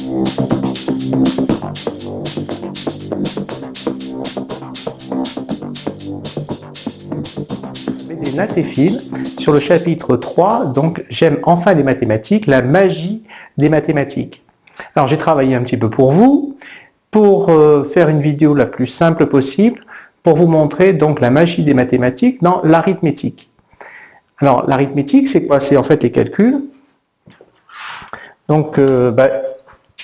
Des Natéphiles sur le chapitre 3, donc j'aime enfin les mathématiques, la magie des mathématiques. Alors j'ai travaillé un petit peu pour vous, pour faire une vidéo la plus simple possible, pour vous montrer donc la magie des mathématiques dans l'arithmétique. Alors l'arithmétique c'est quoi? C'est en fait les calculs. Donc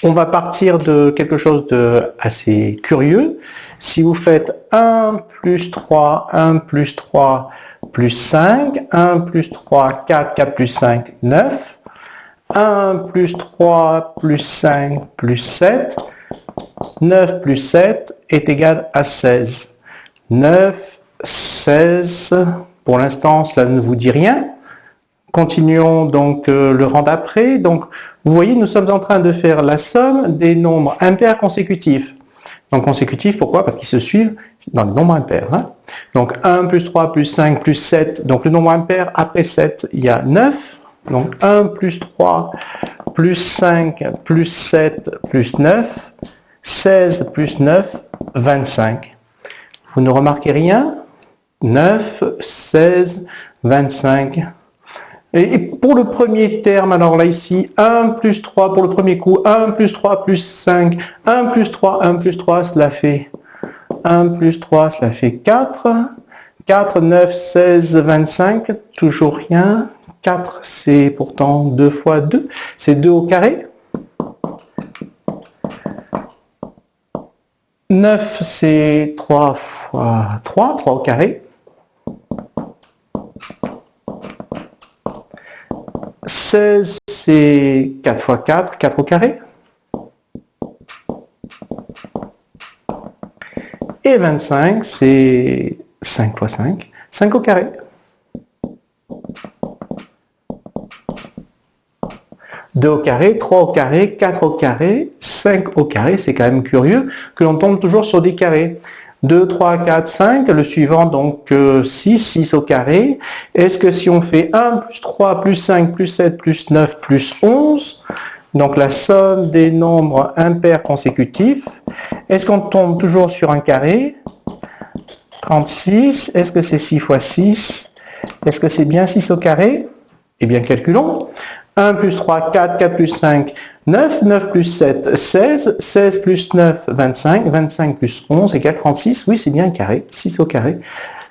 on va partir de quelque chose de assez curieux. Si vous faites 1 plus 3, 1 plus 3 plus 5, 1 plus 3, 4, 4 plus 5, 9, 1 plus 3 plus 5 plus 7, 9 plus 7 est égal à 16. 9, 16, pour l'instant cela ne vous dit rien. Continuons donc le rang d'après. Donc vous voyez, nous sommes en train de faire la somme des nombres impairs consécutifs. Donc consécutifs, pourquoi? Parce qu'ils se suivent dans les nombres impairs. Hein. Donc 1 plus 3 plus 5 plus 7, donc le nombre impair après 7, il y a 9. Donc 1 plus 3 plus 5 plus 7 plus 9, 16 plus 9, 25. Vous ne remarquez rien? 9, 16, 25. Et pour le premier terme, alors là ici, 1 plus 3 pour le premier coup, 1 plus 3 plus 5, 1 plus 3, 1 plus 3, cela fait 1 plus 3, cela fait 4. 4, 9, 16, 25, toujours rien. 4, c'est pourtant 2 fois 2, c'est 2 au carré. 9, c'est 3 fois 3, 3 au carré. 16, c'est 4 fois 4, 4 au carré. Et 25, c'est 5 fois 5, 5 au carré. Deux au carré, 3 au carré, 4 au carré, 5 au carré. C'est quand même curieux que l'on tombe toujours sur des carrés. 2, 3, 4, 5, le suivant donc 6, 6 au carré. Est-ce que si on fait 1 plus 3 plus 5 plus 7 plus 9 plus 11, donc la somme des nombres impairs consécutifs, est-ce qu'on tombe toujours sur un carré? 36, est-ce que c'est 6 fois 6? Est-ce que c'est bien 6 au carré? Eh bien calculons. 1 plus 3, 4, 4 plus 5, 9, 9 plus 7, 16, 16 plus 9, 25, 25 plus 11 égale 36, oui c'est bien un carré, 6 au carré,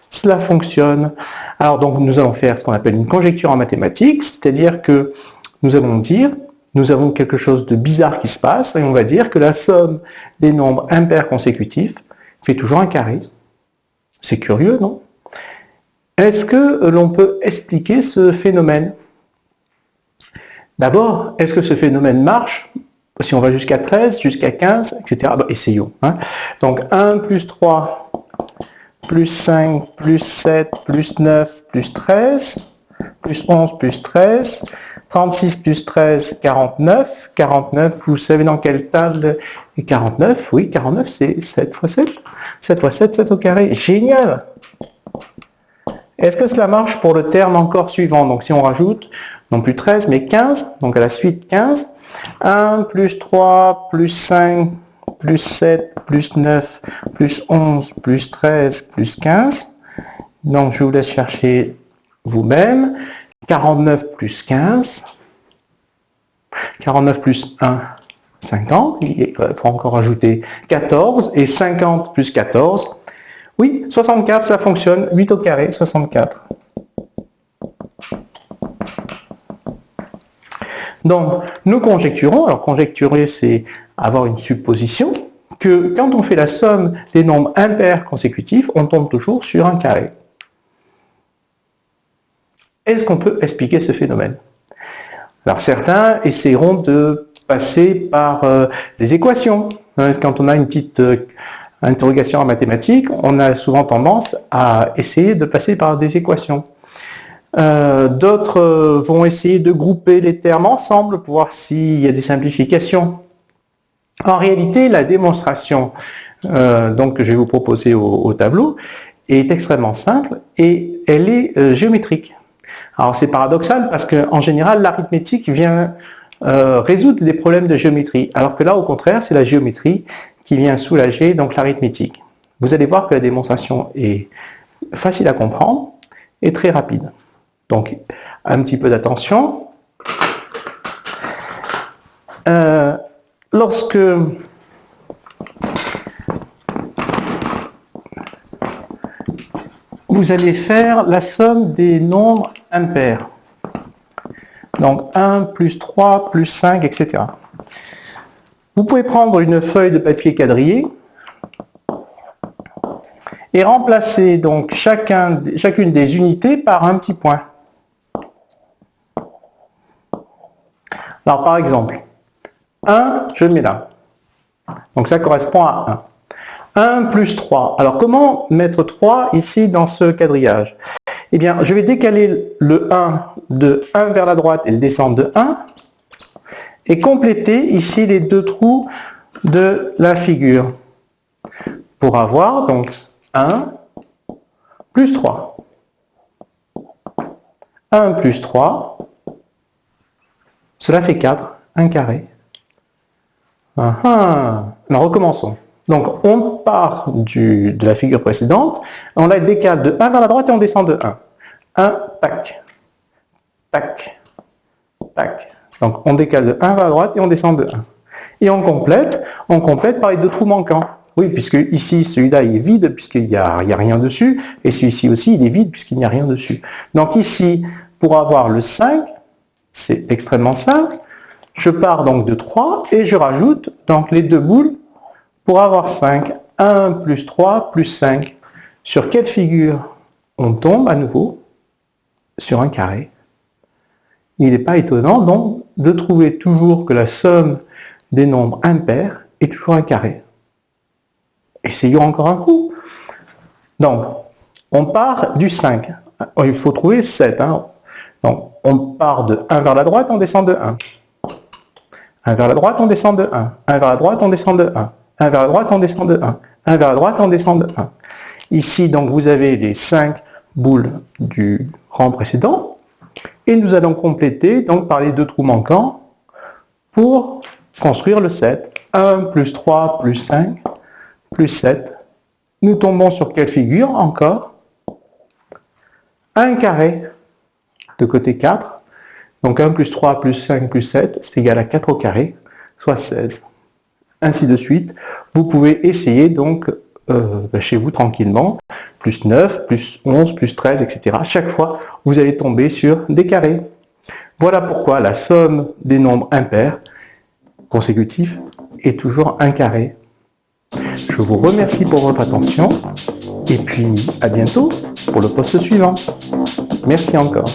cela fonctionne. Alors donc nous allons faire ce qu'on appelle une conjecture en mathématiques, c'est-à-dire que nous allons dire, nous avons quelque chose de bizarre qui se passe, et on va dire que la somme des nombres impairs consécutifs fait toujours un carré. C'est curieux, non? Est-ce que l'on peut expliquer ce phénomène? D'abord, est-ce que ce phénomène marche si on va jusqu'à 13, jusqu'à 15, etc. Essayons. Hein. Donc 1 plus 3, plus 5, plus 7, plus 9, plus 13, plus 11, plus 13, 36 plus 13, 49. 49, vous savez dans quelle table est 49? Oui, 49, c'est 7 fois 7. 7 fois 7, 7 au carré. Génial! Est-ce que cela marche pour le terme encore suivant? Donc si on rajoute, non plus 13, mais 15, donc à la suite 15, 1 plus 3 plus 5 plus 7 plus 9 plus 11 plus 13 plus 15, donc je vous laisse chercher vous-même, 49 plus 15, 49 plus 1, 50, il faut encore ajouter 14, et 50 plus 14, oui, 64, ça fonctionne, 8 au carré, 64. Donc, nous conjecturons, alors conjecturer c'est avoir une supposition, que quand on fait la somme des nombres impairs consécutifs, on tombe toujours sur un carré. Est-ce qu'on peut expliquer ce phénomène? Alors certains essaieront de passer par des équations. Quand on a une petite interrogation en mathématiques, on a souvent tendance à essayer de passer par des équations. D'autres vont essayer de grouper les termes ensemble pour voir s'il y a des simplifications. En réalité, la démonstration donc, que je vais vous proposer au tableau est extrêmement simple et elle est géométrique. Alors c'est paradoxal parce qu'en général, l'arithmétique vient résoudre les problèmes de géométrie. Alors que là, au contraire, c'est la géométrie qui vient soulager donc l'arithmétique. Vous allez voir que la démonstration est facile à comprendre et très rapide. Donc, un petit peu d'attention. Lorsque vous allez faire la somme des nombres impairs, donc 1 plus 3 plus 5, etc. Vous pouvez prendre une feuille de papier quadrillé et remplacer donc chacune des unités par un petit point. Alors par exemple, 1, je le mets là. Donc ça correspond à 1. 1 plus 3. Alors comment mettre 3 ici dans ce quadrillage? Eh bien, je vais décaler le 1 de 1 vers la droite et le descendre de 1 et compléter ici les deux trous de la figure pour avoir donc 1 plus 3. 1 plus 3, cela fait 4, 1 carré. Alors recommençons. Donc on part de la figure précédente, on la décale de 1 vers la droite et on descend de 1. 1, tac, tac, tac. Donc on décale de 1 vers la droite et on descend de 1. Et on complète par les deux trous manquants. Oui, puisque ici, celui-là, il est vide, puisqu'il n'y a rien dessus, et celui-ci aussi, il est vide, puisqu'il n'y a rien dessus. Donc ici, pour avoir le 5, c'est extrêmement simple. Je pars donc de 3, et je rajoute donc les deux boules pour avoir 5. 1 plus 3 plus 5. Sur quelle figure on tombe à nouveau? Sur un carré. Il n'est pas étonnant donc de trouver toujours que la somme des nombres impairs est toujours un carré. Essayons encore un coup. Donc, on part du 5. Il faut trouver 7. Donc, on part de 1 vers la droite, on descend de 1. 1 vers la droite, on descend de 1. 1 vers la droite, on descend de 1. 1 vers la droite, on descend de 1. 1 vers la droite, on descend de 1. Ici, donc, vous avez les 5 boules du rang précédent. Et nous allons compléter donc par les deux trous manquants pour construire le 7. 1 plus 3 plus 5 plus 7. Nous tombons sur quelle figure encore? Un carré de côté 4. Donc 1 plus 3 plus 5 plus 7, c'est égal à 4 au carré, soit 16. Ainsi de suite. Vous pouvez essayer donc chez vous tranquillement, plus 9, plus 11, plus 13, etc. Chaque fois, vous allez tomber sur des carrés. Voilà pourquoi la somme des nombres impairs consécutifs est toujours un carré. Je vous remercie pour votre attention et puis à bientôt pour le poste suivant. Merci encore.